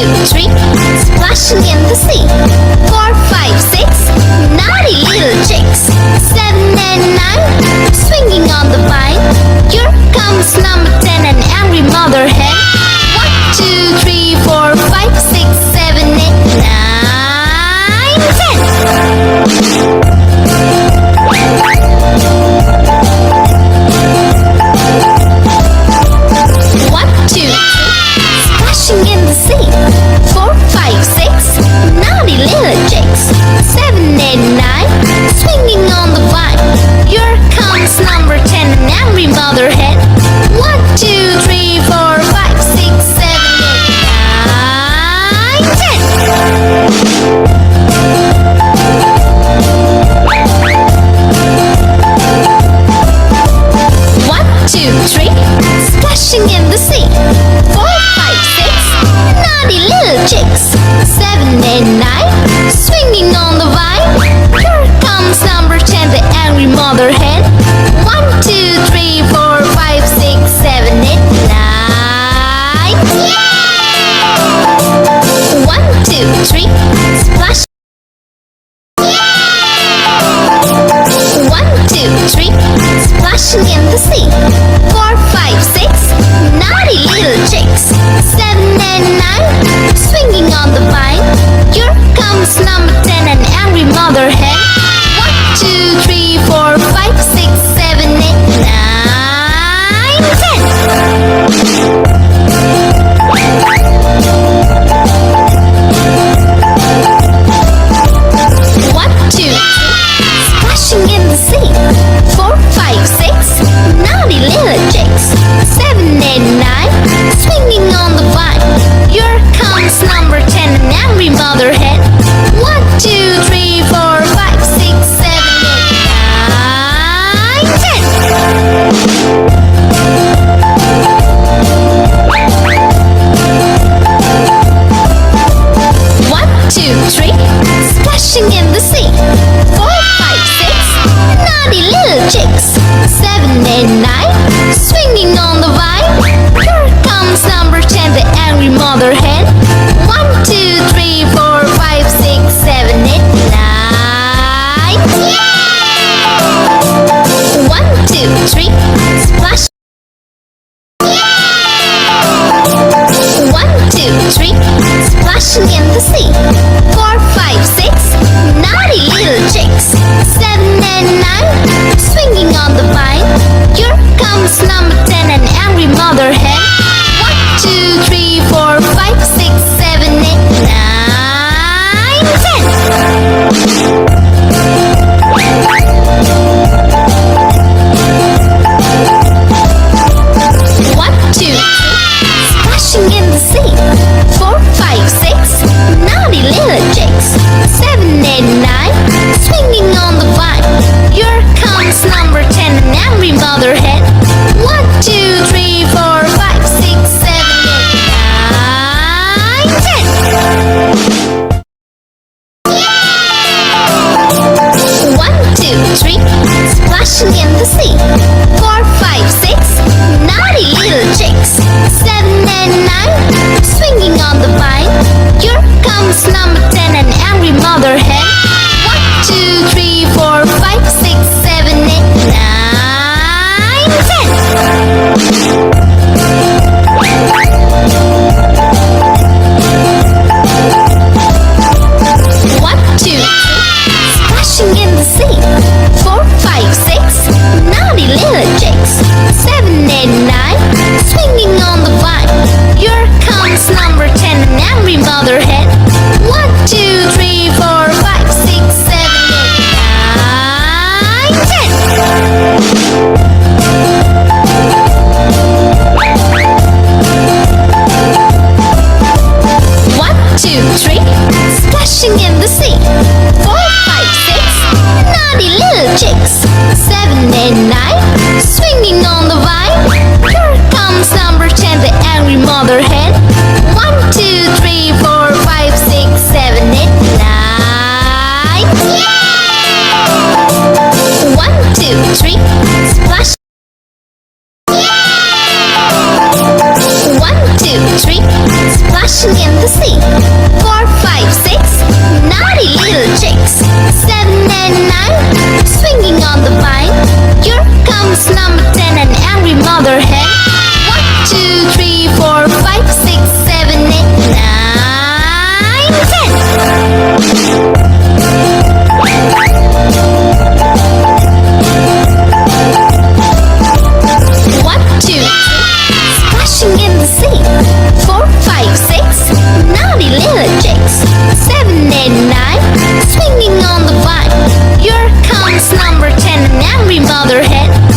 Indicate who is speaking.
Speaker 1: two, three, splashing in the sea. 4, 5, 6, naughty little chicks. 7 and 9, swinging on the vine. Here comes number 10, an angry mother hen. 1, 2, 3, 4, 5, 6, 7, 8, 9, 10. 1, 2, 3, splashing in the sea. 4, 5, 6, naughty little chicks. 7, 8, 9, swinging on the vine. Here comes number 10, an angry mother hen. 1, 2, 3, 4, 5, 6, 7, 8, 9, 10. 1, 2, 3, splashing in the sea. 4, 5, 6, naughty little chicks. 7, 8, 9, swinging on the vine. Here comes number 10, the angry mother hen. 1, 2, 3, 4, 5, 6, 7, 8, 9. Yeah! 1, 2, 3, splash. 1, 2, 3, splashing in the sea. 4, 5, 6, naughty little chicks. 7 and 9, swinging on the vine. Here comes number 10, an angry mother hen. 1, 2, 3, 4, 5, 6, 7, 8, 9, 10. 1, 2, 3, splashing in the sea. 4, 5, 6, naughty little chicks. 7, 8, 9, swinging on the vine. Here comes number 10, an angry mother hen. 1, 2, 3, 4, 5, 6, 7, 8, 9, 10. 1, 2, 3, splashing in the sea. 4, 5, 6, naughty little chicks. 7, 8, 9, swinging on the vine. Here comes number 10, the angry mother hen. 1, 2, 3, 4, 5, 6, 7, 8, 9. Yeah! 1, 2, 3, splash. Yeah! 1, 2, 3, splashing in the sea. 4, 5, 6, naughty little chicks. 7 and 9, swinging on the vine. Here comes number 10, an angry mother hen. 1, 2, 3, 4, 5, 6, 7, 8, 9, 10. 1, 2, 3, splashing in the sea. 4, 5, 6, naughty little chicks. 7, 8, 9, swinging on the vine. Here comes number 10, an angry mother hen. 1, 2, 3, 4, 5, 6, 7, 8, 9, 10. 1, 2, 3, splashing in the sea. 4, 5, 6, naughty little chicks. 7 and 9, swinging on the vine. Here comes number 10, an angry mother hen. 1, 2, 3, 4, 5, 6, 7, 8, 9, 10. 1, 2, 3, splashing in the sea. 4, 5, 6, naughty little chicks. 7, 8, 9, swinging on the vine. Here comes number 10, an angry mother hen. 1, 2, 3, 4, 5, 6, 7, 8, 9, 10. 1, 2, 3, splashing in the sea. 4, 5, 6, naughty little chicks. 7, 8, 9, swinging on the vine. Here comes number 10, the angry mother hen. 1, 2, 3, 4, 5, 6, 7, 8, 9. Yeah! 1, 2, 3, splash. Yeah! 1, 2, 3, splash. splashing in the sea. 4, 5, 6, naughty little chicks. 7 and 9, swinging on the vine. Here comes number 10, an angry mother hen. 1, 2, 3, 4, 5, 6, 7, 8, 9, 10. 1, 2, 3, splashing in the sea. 4, 5, 6, naughty little chicks. 7 and 9, swinging on the vine. Here comes number 10, an angry mother hen.